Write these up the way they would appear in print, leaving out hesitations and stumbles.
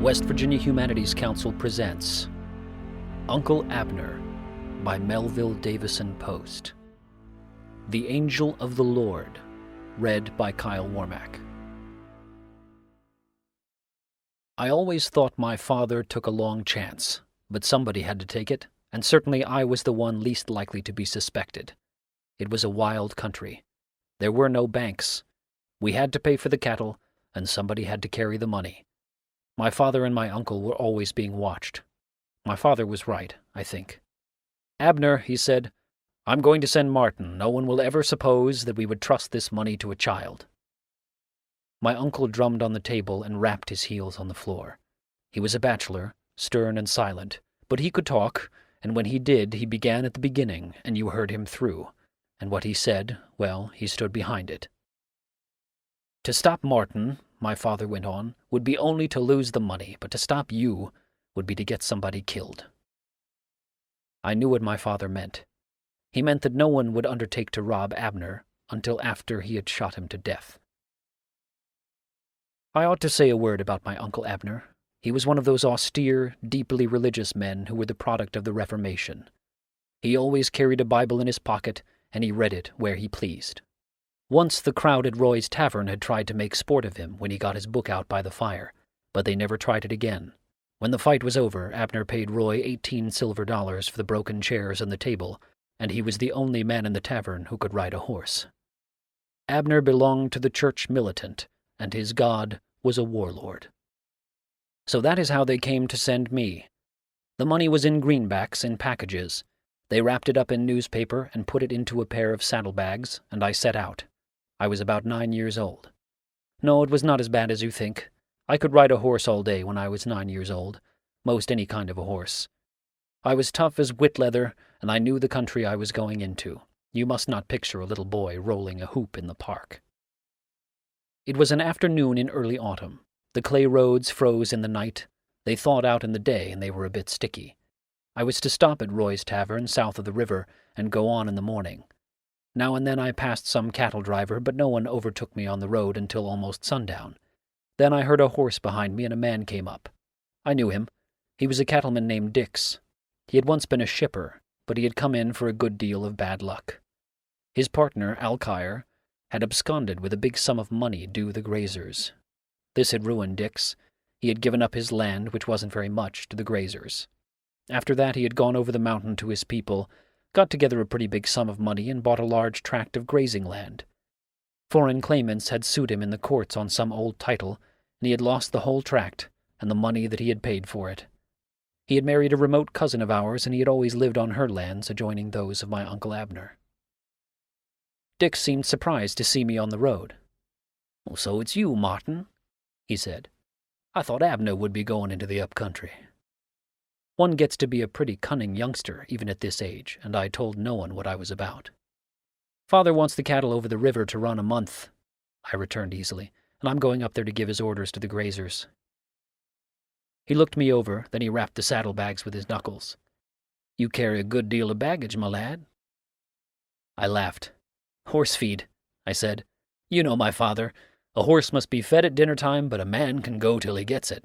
West Virginia Humanities Council presents Uncle Abner by Melville Davison Post. The Angel of the Lord, read by Kyle Warmack. I always thought my father took a long chance, but somebody had to take it, and certainly I was the one least likely to be suspected. It was a wild country. There were no banks. We had to pay for the cattle, and somebody had to carry the money. My father and my uncle were always being watched. My father was right, I think. "Abner," he said, "I'm going to send Martin. No one will ever suppose that we would trust this money to a child." My uncle drummed on the table and rapped his heels on the floor. He was a bachelor, stern and silent, but he could talk, and when he did, he began at the beginning, and you heard him through. And what he said, well, he stood behind it. "To stop Martin," my father went on, "would be only to lose the money, but to stop you would be to get somebody killed." I knew what my father meant. He meant that no one would undertake to rob Abner until after he had shot him to death. I ought to say a word about my Uncle Abner. He was one of those austere, deeply religious men who were the product of the Reformation. He always carried a Bible in his pocket, and he read it where he pleased. Once the crowd at Roy's Tavern had tried to make sport of him when he got his book out by the fire, but they never tried it again. When the fight was over, Abner paid Roy $18 for the broken chairs and the table, and he was the only man in the tavern who could ride a horse. Abner belonged to the church militant, and his God was a warlord. So that is how they came to send me. The money was in greenbacks in packages. They wrapped it up in newspaper and put it into a pair of saddlebags, and I set out. I was about 9 years old. No, it was not as bad as you think. I could ride a horse all day when I was 9 years old, most any kind of a horse. I was tough as whit leather, and I knew the country I was going into. You must not picture a little boy rolling a hoop in the park. It was an afternoon in early autumn. The clay roads froze in the night. They thawed out in the day, and they were a bit sticky. I was to stop at Roy's Tavern, south of the river, and go on in the morning. Now and then I passed some cattle driver, but no one overtook me on the road until almost sundown. Then I heard a horse behind me, and a man came up. I knew him. He was a cattleman named Dix. He had once been a shipper, but he had come in for a good deal of bad luck. His partner, Alkire, had absconded with a big sum of money due the grazers. This had ruined Dix. He had given up his land, which wasn't very much, to the grazers. After that he had gone over the mountain to his people, got together a pretty big sum of money, and bought a large tract of grazing land. Foreign claimants had sued him in the courts on some old title, and he had lost the whole tract and the money that he had paid for it. He had married a remote cousin of ours, and he had always lived on her lands adjoining those of my Uncle Abner. Dick seemed surprised to see me on the road. "Well, so it's you, Martin," he said. "I thought Abner would be going into the up-country." One gets to be a pretty cunning youngster, even at this age, and I told no one what I was about. "Father wants the cattle over the river to run a month," I returned easily, "and I'm going up there to give his orders to the grazers." He looked me over, then he rapped the saddlebags with his knuckles. "You carry a good deal of baggage, my lad." I laughed. "Horse feed," I said. "You know my father. A horse must be fed at dinner time, but a man can go till he gets it."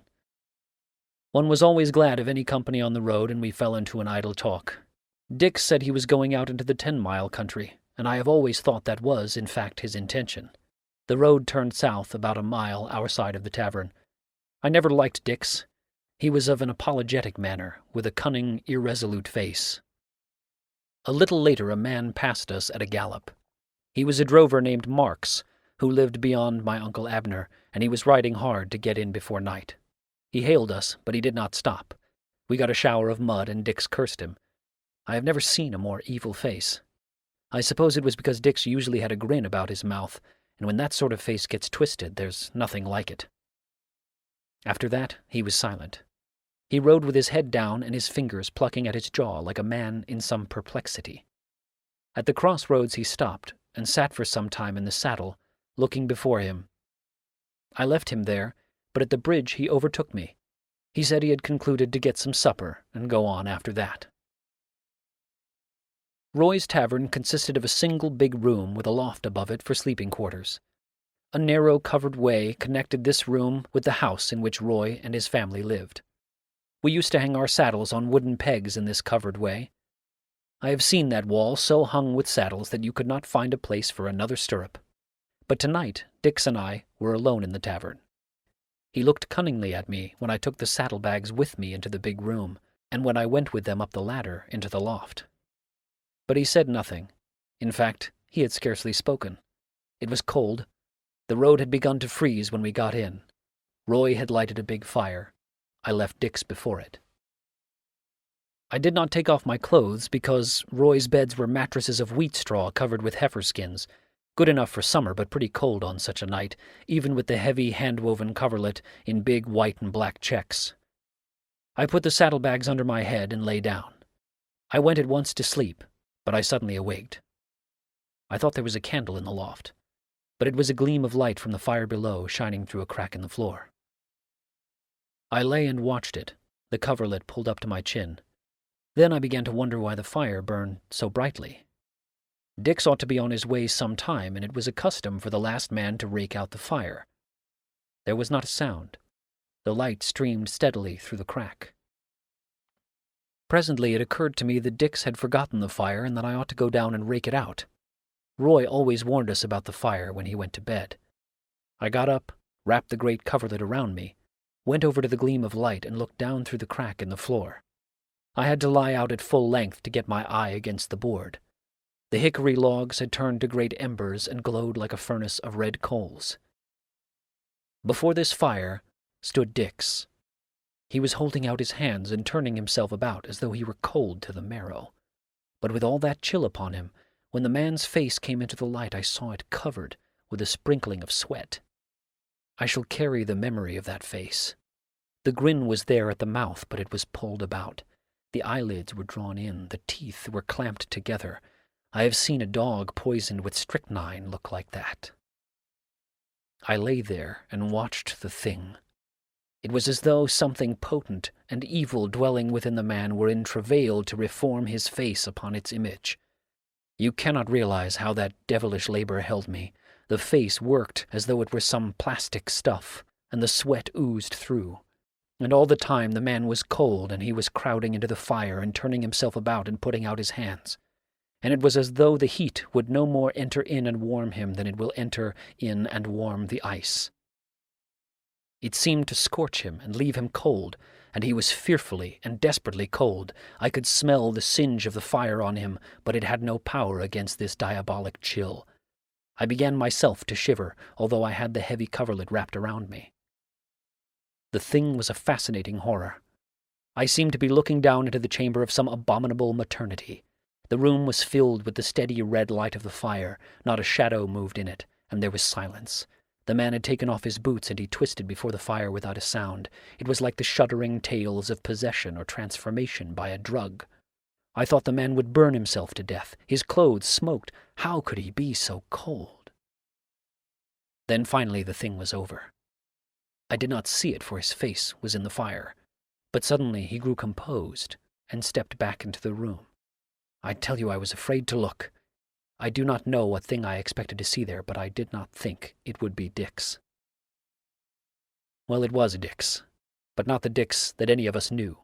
One was always glad of any company on the road, and we fell into an idle talk. Dick said he was going out into the 10-mile country, and I have always thought that was, in fact, his intention. The road turned south about a mile our side of the tavern. I never liked Dick's. He was of an apologetic manner, with a cunning, irresolute face. A little later a man passed us at a gallop. He was a drover named Marks, who lived beyond my Uncle Abner, and he was riding hard to get in before night. He hailed us, but he did not stop. We got a shower of mud, and Dix cursed him. I have never seen a more evil face. I suppose it was because Dix usually had a grin about his mouth, and when that sort of face gets twisted, there's nothing like it. After that, he was silent. He rode with his head down and his fingers plucking at his jaw like a man in some perplexity. At the crossroads he stopped and sat for some time in the saddle, looking before him. I left him there, but at the bridge he overtook me. He said he had concluded to get some supper and go on after that. Roy's Tavern consisted of a single big room with a loft above it for sleeping quarters. A narrow covered way connected this room with the house in which Roy and his family lived. We used to hang our saddles on wooden pegs in this covered way. I have seen that wall so hung with saddles that you could not find a place for another stirrup. But tonight, Dix and I were alone in the tavern. He looked cunningly at me when I took the saddlebags with me into the big room, and when I went with them up the ladder into the loft. But he said nothing. In fact, he had scarcely spoken. It was cold. The road had begun to freeze when we got in. Roy had lighted a big fire. I left Dix before it. I did not take off my clothes because Roy's beds were mattresses of wheat straw covered with heifer skins, good enough for summer but pretty cold on such a night, even with the heavy hand-woven coverlet in big white and black checks. I put the saddlebags under my head and lay down. I went at once to sleep, but I suddenly awaked. I thought there was a candle in the loft, but it was a gleam of light from the fire below shining through a crack in the floor. I lay and watched it, the coverlet pulled up to my chin. Then I began to wonder why the fire burned so brightly. Dix ought to be on his way some time, and it was a custom for the last man to rake out the fire. There was not a sound. The light streamed steadily through the crack. Presently it occurred to me that Dix had forgotten the fire and that I ought to go down and rake it out. Roy always warned us about the fire when he went to bed. I got up, wrapped the great coverlet around me, went over to the gleam of light and looked down through the crack in the floor. I had to lie out at full length to get my eye against the board. The hickory logs had turned to great embers and glowed like a furnace of red coals. Before this fire stood Dix. He was holding out his hands and turning himself about as though he were cold to the marrow. But with all that chill upon him, when the man's face came into the light, I saw it covered with a sprinkling of sweat. I shall carry the memory of that face. The grin was there at the mouth, but it was pulled about. The eyelids were drawn in, the teeth were clamped together. I have seen a dog poisoned with strychnine look like that. I lay there and watched the thing. It was as though something potent and evil dwelling within the man were in travail to reform his face upon its image. You cannot realize how that devilish labor held me. The face worked as though it were some plastic stuff, and the sweat oozed through. And all the time the man was cold, and he was crowding into the fire and turning himself about and putting out his hands. And it was as though the heat would no more enter in and warm him than it will enter in and warm the ice. It seemed to scorch him and leave him cold, and he was fearfully and desperately cold. I could smell the singe of the fire on him, but it had no power against this diabolic chill. I began myself to shiver, although I had the heavy coverlet wrapped around me. The thing was a fascinating horror. I seemed to be looking down into the chamber of some abominable maternity. The room was filled with the steady red light of the fire. Not a shadow moved in it, and there was silence. The man had taken off his boots, and he twisted before the fire without a sound. It was like the shuddering tales of possession or transformation by a drug. I thought the man would burn himself to death. His clothes smoked. How could he be so cold? Then finally the thing was over. I did not see it, for his face was in the fire. But suddenly he grew composed and stepped back into the room. I tell you I was afraid to look. I do not know what thing I expected to see there, but I did not think it would be Dix. Well, it was Dix, but not the Dix that any of us knew.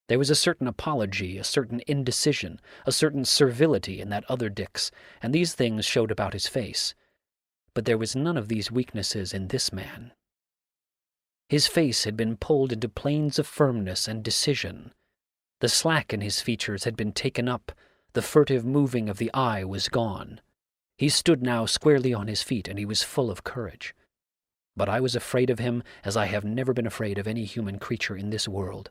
There was a certain apology, a certain indecision, a certain servility in that other Dix, and these things showed about his face. But there was none of these weaknesses in this man. His face had been pulled into planes of firmness and decision. The slack in his features had been taken up. The furtive moving of the eye was gone. He stood now squarely on his feet, and he was full of courage. But I was afraid of him as I have never been afraid of any human creature in this world.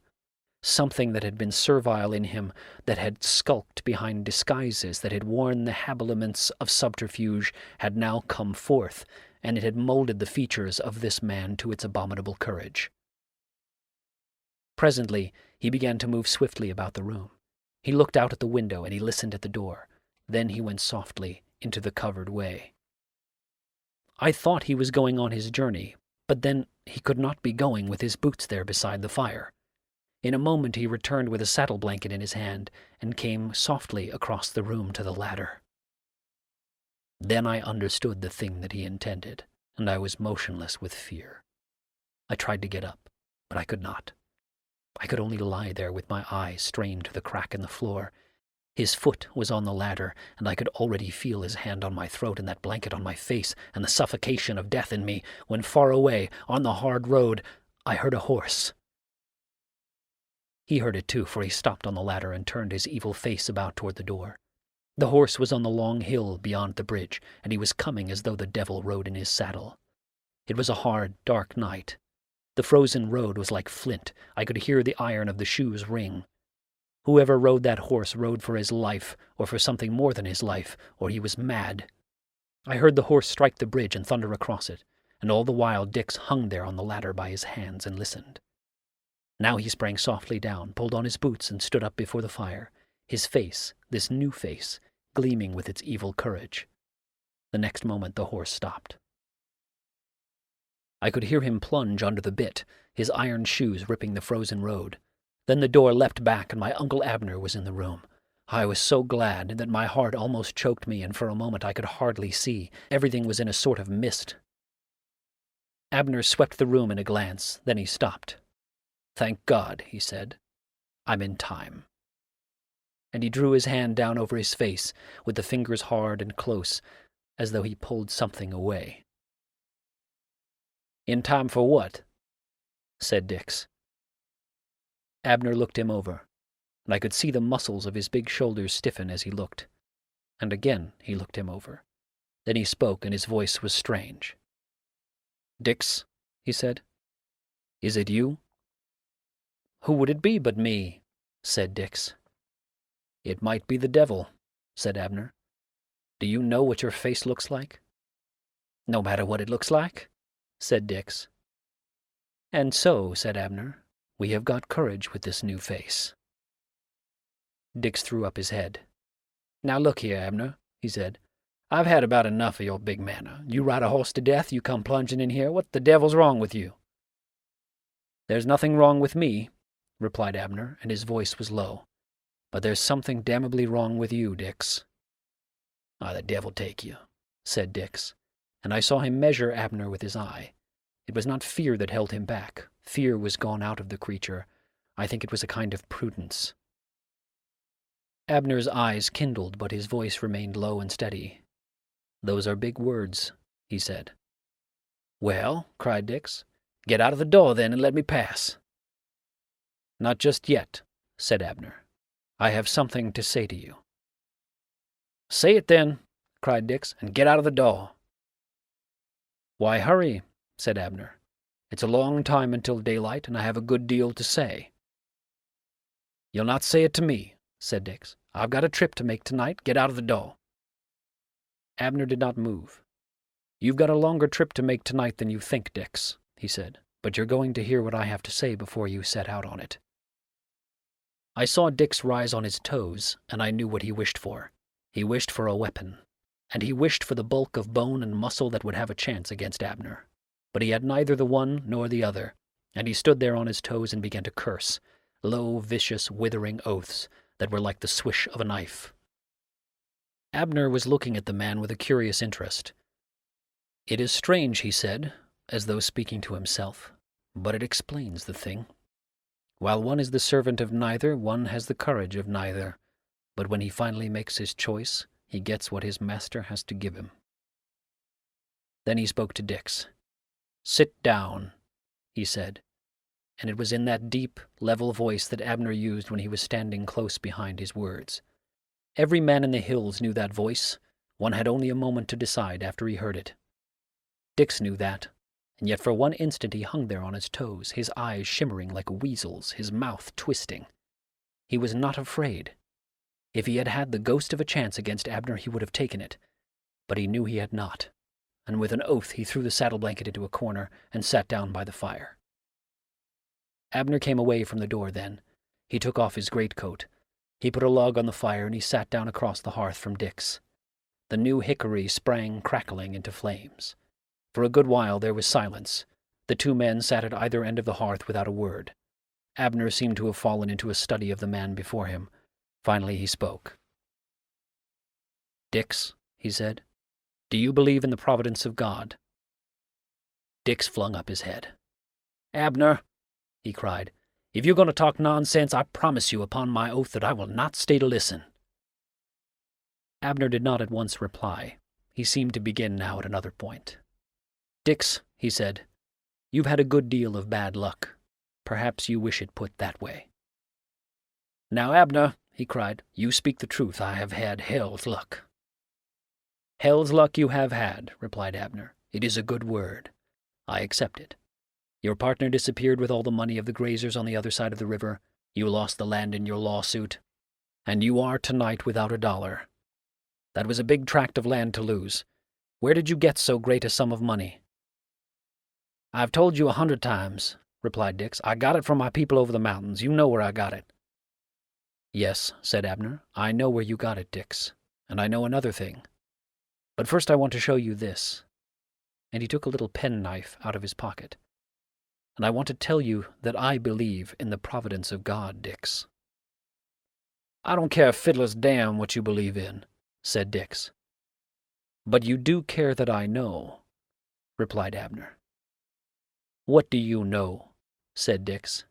Something that had been servile in him, that had skulked behind disguises, that had worn the habiliments of subterfuge, had now come forth, and it had molded the features of this man to its abominable courage. Presently he began to move swiftly about the room. He looked out at the window, and he listened at the door. Then he went softly into the covered way. I thought he was going on his journey, but then he could not be going with his boots there beside the fire. In a moment he returned with a saddle blanket in his hand, and came softly across the room to the ladder. Then I understood the thing that he intended, and I was motionless with fear. I tried to get up, but I could not. I could only lie there with my eyes strained to the crack in the floor. His foot was on the ladder, and I could already feel his hand on my throat and that blanket on my face and the suffocation of death in me, when far away, on the hard road, I heard a horse. He heard it too, for he stopped on the ladder and turned his evil face about toward the door. The horse was on the long hill beyond the bridge, and he was coming as though the devil rode in his saddle. It was a hard, dark night. The frozen road was like flint. I could hear the iron of the shoes ring. Whoever rode that horse rode for his life, or for something more than his life, or he was mad. I heard the horse strike the bridge and thunder across it, and all the while Dix hung there on the ladder by his hands and listened. Now he sprang softly down, pulled on his boots, and stood up before the fire, his face, this new face, gleaming with its evil courage. The next moment the horse stopped. I could hear him plunge under the bit, his iron shoes ripping the frozen road. Then the door leapt back, and my Uncle Abner was in the room. I was so glad that my heart almost choked me, and for a moment I could hardly see. Everything was in a sort of mist. Abner swept the room in a glance, then he stopped. "Thank God," he said. "I'm in time." And he drew his hand down over his face, with the fingers hard and close, as though he pulled something away. "In time for what?" said Dix. Abner looked him over, and I could see the muscles of his big shoulders stiffen as he looked. And again he looked him over. Then he spoke, and his voice was strange. "Dix," he said, "is it you?" "Who would it be but me?" said Dix. "It might be the devil," said Abner. "Do you know what your face looks like?" "No matter what it looks like," said Dix. "And so," said Abner, "we have got courage with this new face." Dix threw up his head. "Now look here, Abner," he said. "I've had about enough of your big manner. You ride a horse to death, you come plunging in here. What the devil's wrong with you?" "There's nothing wrong with me," replied Abner, and his voice was low. "But there's something damnably wrong with you, Dix." "Ah, the devil take you," said Dix, and I saw him measure Abner with his eye. It was not fear that held him back. Fear was gone out of the creature. I think it was a kind of prudence. Abner's eyes kindled, but his voice remained low and steady. "Those are big words," he said. "Well," cried Dix, "get out of the door, then, and let me pass." "Not just yet," said Abner. "I have something to say to you." "Say it, then," cried Dix, "and get out of the door." "Why hurry?" said Abner. "It's a long time until daylight, and I have a good deal to say." "You'll not say it to me," said Dix. "I've got a trip to make tonight. Get out of the door." Abner did not move. "You've got a longer trip to make tonight than you think, Dix," he said, "but you're going to hear what I have to say before you set out on it." I saw Dix rise on his toes, and I knew what he wished for. He wished for a weapon, and he wished for the bulk of bone and muscle that would have a chance against Abner. But he had neither the one nor the other, and he stood there on his toes and began to curse, low, vicious, withering oaths that were like the swish of a knife. Abner was looking at the man with a curious interest. "It is strange," he said, as though speaking to himself, "but it explains the thing. While one is the servant of neither, one has the courage of neither, but when he finally makes his choice, he gets what his master has to give him." Then he spoke to Dix. "Sit down," he said, and it was in that deep, level voice that Abner used when he was standing close behind his words. Every man in the hills knew that voice. One had only a moment to decide after he heard it. Dix knew that, and yet for one instant he hung there on his toes, his eyes shimmering like a weasel's, his mouth twisting. He was not afraid. If he had had the ghost of a chance against Abner, he would have taken it, but he knew he had not, and with an oath he threw the saddle blanket into a corner and sat down by the fire. Abner came away from the door then. He took off his greatcoat. He put a log on the fire, and he sat down across the hearth from Dix. The new hickory sprang crackling into flames. For a good while there was silence. The two men sat at either end of the hearth without a word. Abner seemed to have fallen into a study of the man before him. Finally he spoke. "Dix," he said, "do you believe in the providence of God?" Dix flung up his head. "Abner," he cried, "if you're going to talk nonsense, I promise you upon my oath that I will not stay to listen." Abner did not at once reply. He seemed to begin now at another point. "Dix," he said, "you've had a good deal of bad luck. Perhaps you wish it put that way." "Now, Abner," he cried, "you speak the truth. I have had hell's luck." "Hell's luck you have had," replied Abner. "It is a good word. I accept it. Your partner disappeared with all the money of the grazers on the other side of the river. You lost the land in your lawsuit. And you are tonight without $1. That was a big tract of land to lose. Where did you get so great a sum of money?" "I've told you 100 times," replied Dix. "I got it from my people over the mountains. You know where I got it." "Yes," said Abner, "I know where you got it, Dix. And I know another thing. But first I want to show you this." And he took a little penknife out of his pocket. "And I want to tell you that I believe in the providence of God, Dix." "I don't care a fiddler's damn what you believe in," said Dix. "But you do care that I know," replied Abner. "What do you know?" said Dix.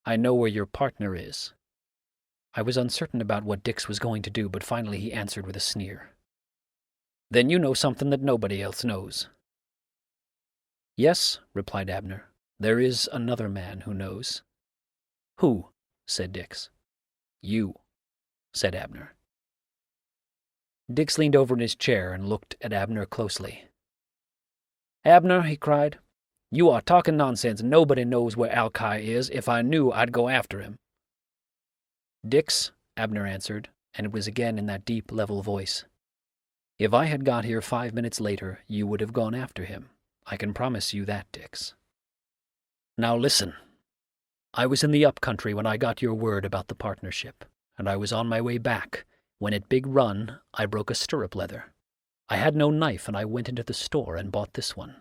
"I know where your partner is." I was uncertain about what Dix was going to do, but finally he answered with a sneer. "Then you know something that nobody else knows." "Yes," replied Abner, "there is another man who knows." "Who?" said Dix. "You," said Abner. Dix leaned over in his chair and looked at Abner closely. "Abner," he cried, "you are talking nonsense. Nobody knows where Alki is. If I knew, I'd go after him." "Dix," Abner answered, and it was again in that deep, level voice. "If I had got here 5 minutes later, you would have gone after him. I can promise you that, Dix. Now listen. I was in the up-country when I got your word about the partnership, and I was on my way back when at Big Run I broke a stirrup leather. I had no knife, and I went into the store and bought this one.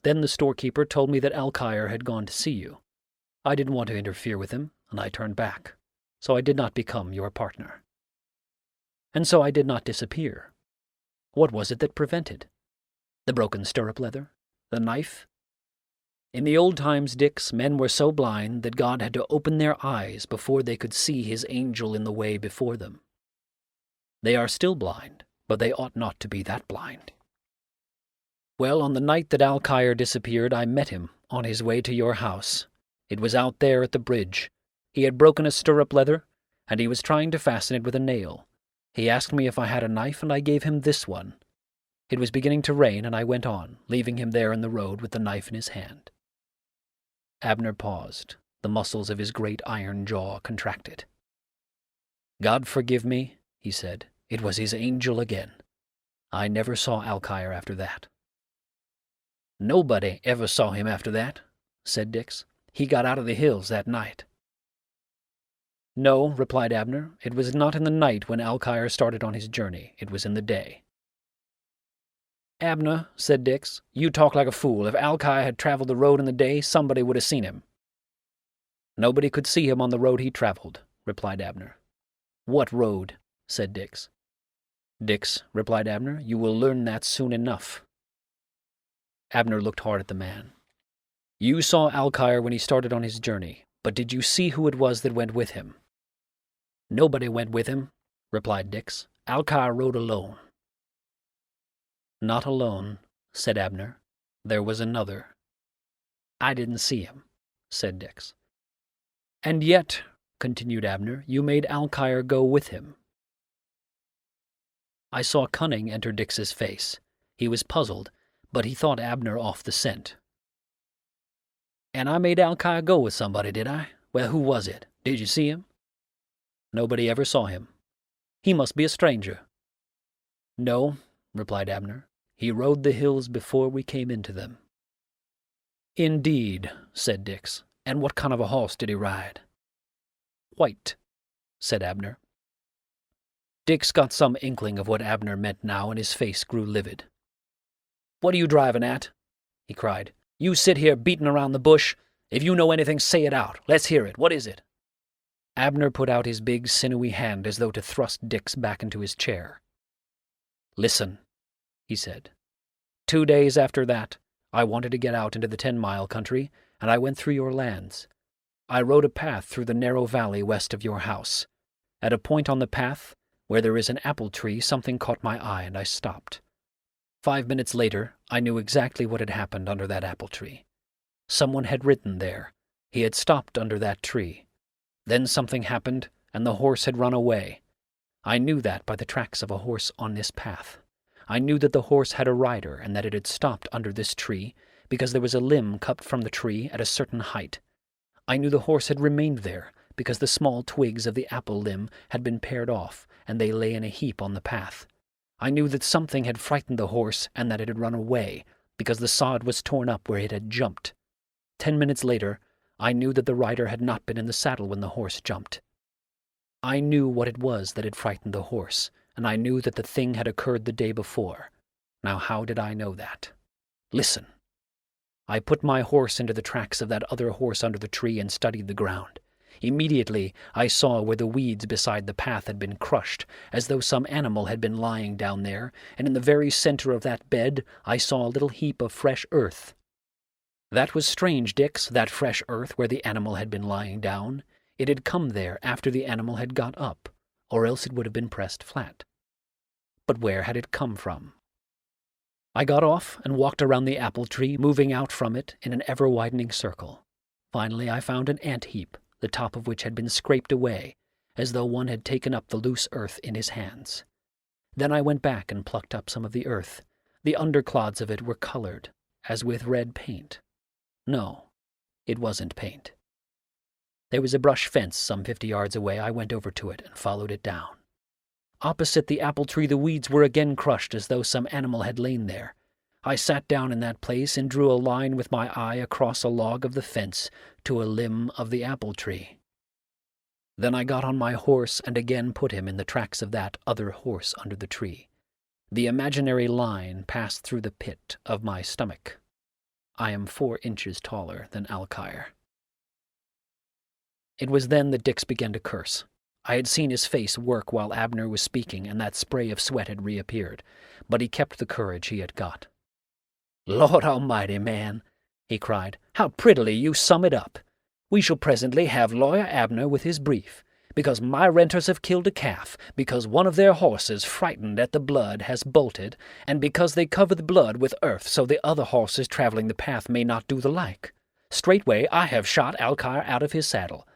Then the storekeeper told me that Alkire had gone to see you. I didn't want to interfere with him, and I turned back. So I did not become your partner. And so I did not disappear. What was it that prevented? The broken stirrup leather? The knife? In the old times, Dix, men were so blind that God had to open their eyes before they could see his angel in the way before them. They are still blind, but they ought not to be that blind. Well, on the night that Alkire disappeared, I met him on his way to your house. It was out there at the bridge. He had broken a stirrup leather, and he was trying to fasten it with a nail. He asked me if I had a knife, and I gave him this one. It was beginning to rain, and I went on, leaving him there in the road with the knife in his hand. Abner paused. The muscles of his great iron jaw contracted. God forgive me, he said. It was his angel again. I never saw Alkire after that. Nobody ever saw him after that, said Dix. He got out of the hills that night. No, replied Abner. It was not in the night when Alkire started on his journey. It was in the day. Abner, said Dix, you talk like a fool. If Alkire had traveled the road in the day, somebody would have seen him. Nobody could see him on the road he traveled, replied Abner. What road? Said Dix. Dix, replied Abner, you will learn that soon enough. Abner looked hard at the man. You saw Alkire when he started on his journey, but did you see who it was that went with him? Nobody went with him, replied Dix. Alkire rode alone. Not alone, said Abner. There was another. I didn't see him, said Dix. And yet, continued Abner, you made Alkire go with him. I saw cunning enter Dix's face. He was puzzled, but he thought Abner off the scent. And I made Alkire go with somebody, did I? Well, who was it? Did you see him? Nobody ever saw him. He must be a stranger. No, replied Abner. He rode the hills before we came into them. Indeed, said Dix. And what kind of a horse did he ride? White, said Abner. Dix got some inkling of what Abner meant now, and his face grew livid. What are you driving at? He cried. You sit here beating around the bush. If you know anything, say it out. Let's hear it. What is it? Abner put out his big, sinewy hand as though to thrust Dix back into his chair. Listen, he said. 2 days after that, I wanted to get out into the 10-mile country, and I went through your lands. I rode a path through the narrow valley west of your house. At a point on the path, where there is an apple tree, something caught my eye, and I stopped. 5 minutes later, I knew exactly what had happened under that apple tree. Someone had ridden there. He had stopped under that tree. Then something happened, and the horse had run away. I knew that by the tracks of a horse on this path. I knew that the horse had a rider and that it had stopped under this tree because there was a limb cut from the tree at a certain height. I knew the horse had remained there because the small twigs of the apple limb had been pared off and they lay in a heap on the path. I knew that something had frightened the horse and that it had run away because the sod was torn up where it had jumped. 10 minutes later, I knew that the rider had not been in the saddle when the horse jumped. I knew what it was that had frightened the horse, and I knew that the thing had occurred the day before. Now how did I know that? Listen. I put my horse into the tracks of that other horse under the tree and studied the ground. Immediately I saw where the weeds beside the path had been crushed, as though some animal had been lying down there, and in the very center of that bed I saw a little heap of fresh earth. That was strange, Dix, that fresh earth where the animal had been lying down. It had come there after the animal had got up, or else it would have been pressed flat. But where had it come from? I got off and walked around the apple tree, moving out from it in an ever-widening circle. Finally I found an ant heap, the top of which had been scraped away, as though one had taken up the loose earth in his hands. Then I went back and plucked up some of the earth. The underclods of it were colored, as with red paint. No, it wasn't paint. There was a brush fence some 50 yards away. I went over to it and followed it down. Opposite the apple tree the weeds were again crushed as though some animal had lain there. I sat down in that place and drew a line with my eye across a log of the fence to a limb of the apple tree. Then I got on my horse and again put him in the tracks of that other horse under the tree. The imaginary line passed through the pit of my stomach. I am 4 inches taller than Alkire. It was then that Dix began to curse. I had seen his face work while Abner was speaking, and that spray of sweat had reappeared, but he kept the courage he had got. "Lord Almighty, man," he cried, "how prettily you sum it up. We shall presently have Lawyer Abner with his brief, because my renters have killed a calf, because one of their horses, frightened at the blood, has bolted, and because they cover the blood with earth so the other horses traveling the path may not do the like. Straightway I have shot Alkire out of his saddle.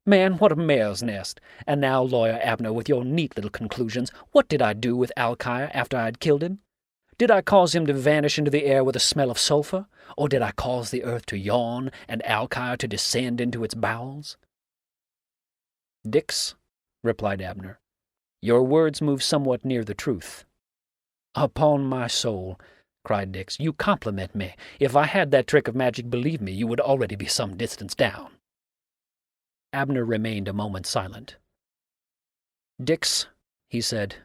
Man, what a mare's nest! And now, Lawyer Abner, with your neat little conclusions, what did I do with Alkire after I had killed him? Did I cause him to vanish into the air with a smell of sulphur, or did I cause the earth to yawn and Alkire to descend into its bowels?" "Dix," replied Abner, "your words move somewhat near the truth." "Upon my soul," cried Dix, "you compliment me. If I had that trick of magic, believe me, you would already be some distance down." Abner remained a moment silent. "Dix," he said,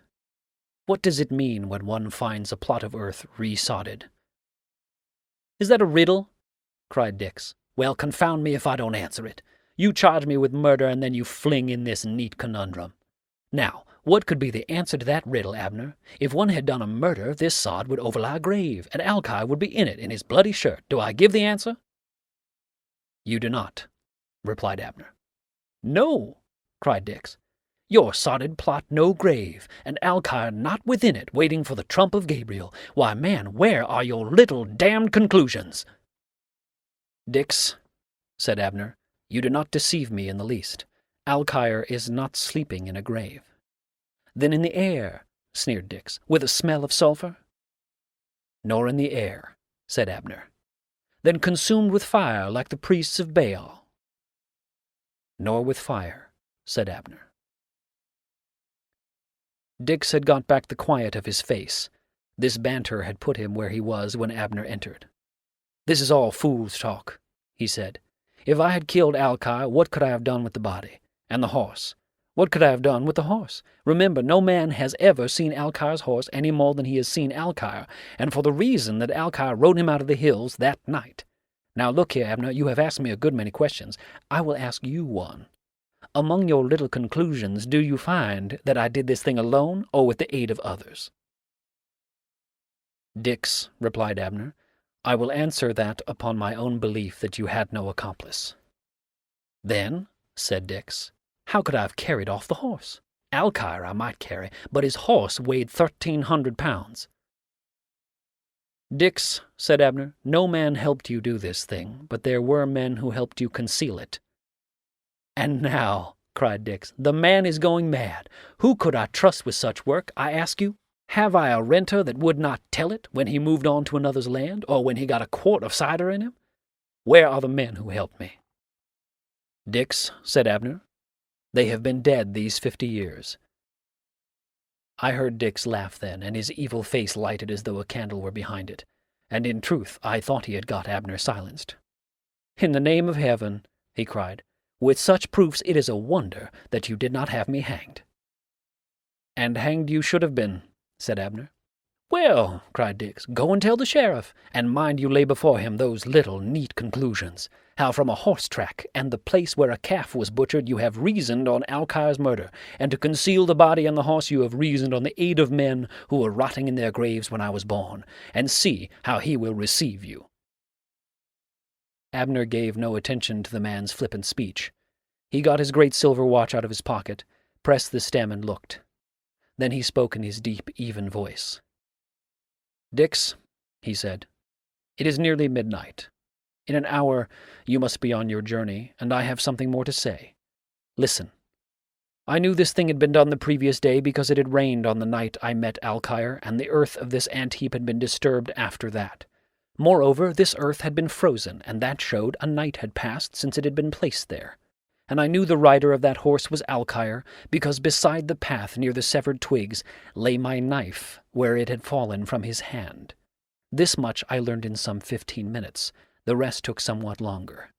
"what does it mean when one finds a plot of earth resodded?" "Is that a riddle?" cried Dix. "Well, confound me if I don't answer it. You charge me with murder, and then you fling in this neat conundrum. Now, what could be the answer to that riddle, Abner? If one had done a murder, this sod would overlie a grave, and Alkire would be in it in his bloody shirt. Do I give the answer?" "You do not," replied Abner. "No," cried Dix. "Your sodded plot no grave, and Alkire not within it, waiting for the trump of Gabriel. Why, man, where are your little damned conclusions?" "Dix," said Abner, "you do not deceive me in the least. Alkire is not sleeping in a grave." "Then in the air," sneered Dix, "with a smell of sulphur?" "Nor in the air," said Abner. "Then consumed with fire like the priests of Baal?" "Nor with fire," said Abner. Dix had got back the quiet of his face. This banter had put him where he was when Abner entered. "This is all fool's talk," he said. "If I had killed Alkire, what could I have done with the body? And the horse? What could I have done with the horse? Remember, no man has ever seen Alkire's horse any more than he has seen Alkire, and for the reason that Alkire rode him out of the hills that night. Now look here, Abner, you have asked me a good many questions. I will ask you one. Among your little conclusions, do you find that I did this thing alone or with the aid of others?" "Dix," replied Abner, I will answer that upon my own belief that you had no accomplice. Then, said Dix, how could I have carried off the horse? Alkire I might carry, but his horse weighed 1,300 pounds. Dix, said Abner, no man helped you do this thing, but there were men who helped you conceal it. And now, cried Dix, the man is going mad. Who could I trust with such work, I ask you? Have I a renter that would not tell it when he moved on to another's land, or when he got a quart of cider in him? Where are the men who helped me? Dix, said Abner, they have been dead these 50 years. I heard Dix laugh then, and his evil face lighted as though a candle were behind it, and in truth I thought he had got Abner silenced. In the name of heaven, he cried, with such proofs it is a wonder that you did not have me hanged. And hanged you should have been, said Abner. Well, cried Dix, go and tell the sheriff, and mind you lay before him those little neat conclusions, how from a horse track and the place where a calf was butchered you have reasoned on Alkire's murder, and to conceal the body and the horse you have reasoned on the aid of men who were rotting in their graves when I was born, and see how he will receive you. Abner gave no attention to the man's flippant speech. He got his great silver watch out of his pocket, pressed the stem and looked. Then he spoke in his deep, even voice. Dix, he said, it is nearly midnight. In an hour you must be on your journey, and I have something more to say. Listen. I knew this thing had been done the previous day because it had rained on the night I met Alkire, and the earth of this ant-heap had been disturbed after that. Moreover, this earth had been frozen, and that showed a night had passed since it had been placed there. And I knew the rider of that horse was Alkire, because beside the path near the severed twigs lay my knife where it had fallen from his hand. This much I learned in some 15 minutes. The rest took somewhat longer.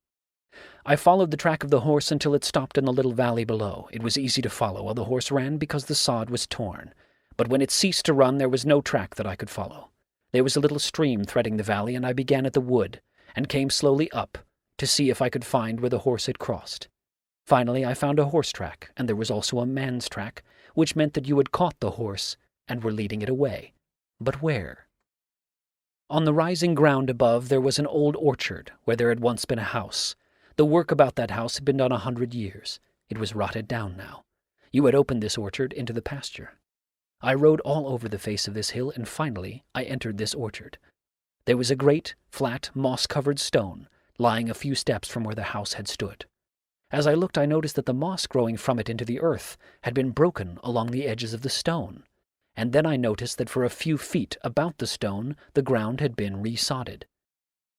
I followed the track of the horse until it stopped in the little valley below. It was easy to follow while the horse ran because the sod was torn. But when it ceased to run, there was no track that I could follow. There was a little stream threading the valley, and I began at the wood, and came slowly up to see if I could find where the horse had crossed. Finally, I found a horse track, and there was also a man's track, which meant that you had caught the horse and were leading it away. But where? On the rising ground above there was an old orchard where there had once been a house. The work about that house had been done 100 years. It was rotted down now. You had opened this orchard into the pasture. I rode all over the face of this hill, and finally I entered this orchard. There was a great, flat, moss-covered stone lying a few steps from where the house had stood. As I looked, I noticed that the moss growing from it into the earth had been broken along the edges of the stone, and then I noticed that for a few feet about the stone the ground had been resodded.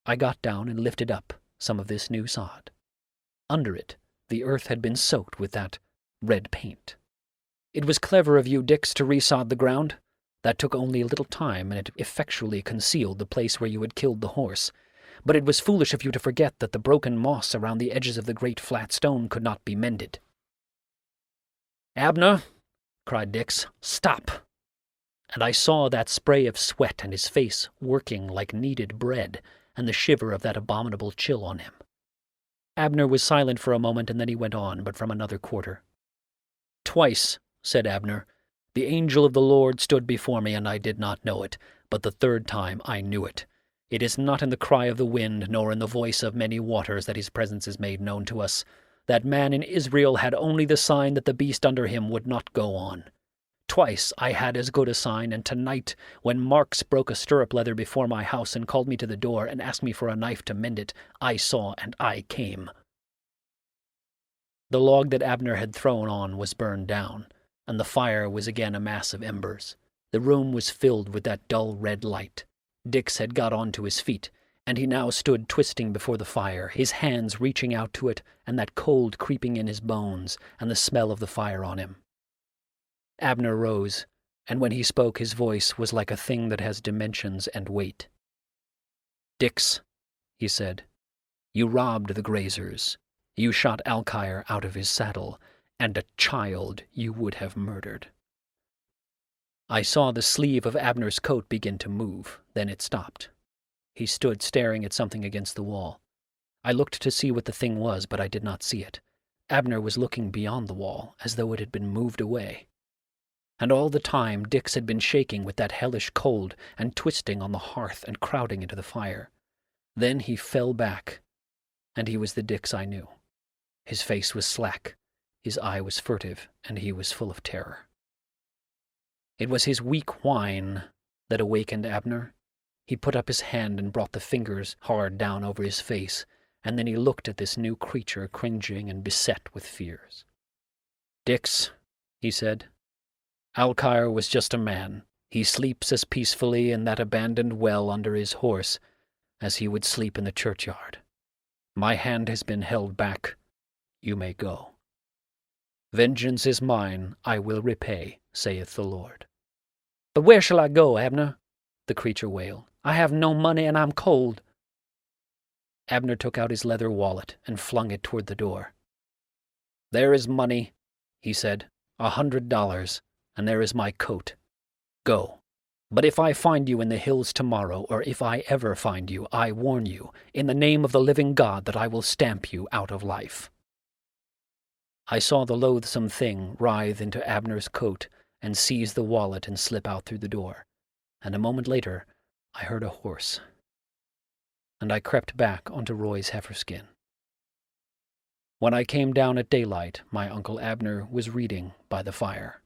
I got down and lifted up some of this new sod. Under it, the earth had been soaked with that red paint. It was clever of you, Dix, to resod the ground. That took only a little time, and it effectually concealed the place where you had killed the horse. But it was foolish of you to forget that the broken moss around the edges of the great flat stone could not be mended. Abner, cried Dix, stop! And I saw that spray of sweat and his face working like kneaded bread, and the shiver of that abominable chill on him. Abner was silent for a moment, and then he went on, but from another quarter. Twice, said Abner, the angel of the Lord stood before me, and I did not know it, but the third time I knew it. It is not in the cry of the wind, nor in the voice of many waters that his presence is made known to us. That man in Israel had only the sign that the beast under him would not go on. Twice I had as good a sign, and tonight, when Marks broke a stirrup leather before my house and called me to the door and asked me for a knife to mend it, I saw and I came. The log that Abner had thrown on was burned down, and the fire was again a mass of embers. The room was filled with that dull red light. Dix had got on to his feet, and he now stood twisting before the fire, his hands reaching out to it, and that cold creeping in his bones, and the smell of the fire on him. Abner rose, and when he spoke his voice was like a thing that has dimensions and weight. Dix, he said, you robbed the grazers. You shot Alkire out of his saddle, and a child you would have murdered. I saw the sleeve of Abner's coat begin to move, then it stopped. He stood staring at something against the wall. I looked to see what the thing was, but I did not see it. Abner was looking beyond the wall, as though it had been moved away. And all the time Dix had been shaking with that hellish cold and twisting on the hearth and crowding into the fire. Then he fell back, and he was the Dix I knew. His face was slack, his eye was furtive, and he was full of terror. It was his weak whine that awakened Abner. He put up his hand and brought the fingers hard down over his face, and then he looked at this new creature cringing and beset with fears. "Dix," he said, "Alkire was just a man. He sleeps as peacefully in that abandoned well under his horse as he would sleep in the churchyard. My hand has been held back. You may go. Vengeance is mine, I will repay, saith the Lord." "But where shall I go, Abner?" the creature wailed. "I have no money and I'm cold." Abner took out his leather wallet and flung it toward the door. "There is money," he said, $100, and there is my coat. Go. But if I find you in the hills tomorrow, or if I ever find you, I warn you, in the name of the living God, that I will stamp you out of life." I saw the loathsome thing writhe into Abner's coat and seize the wallet and slip out through the door, and a moment later I heard a horse, and I crept back onto Roy's heifer-skin. When I came down at daylight, my Uncle Abner was reading by the fire.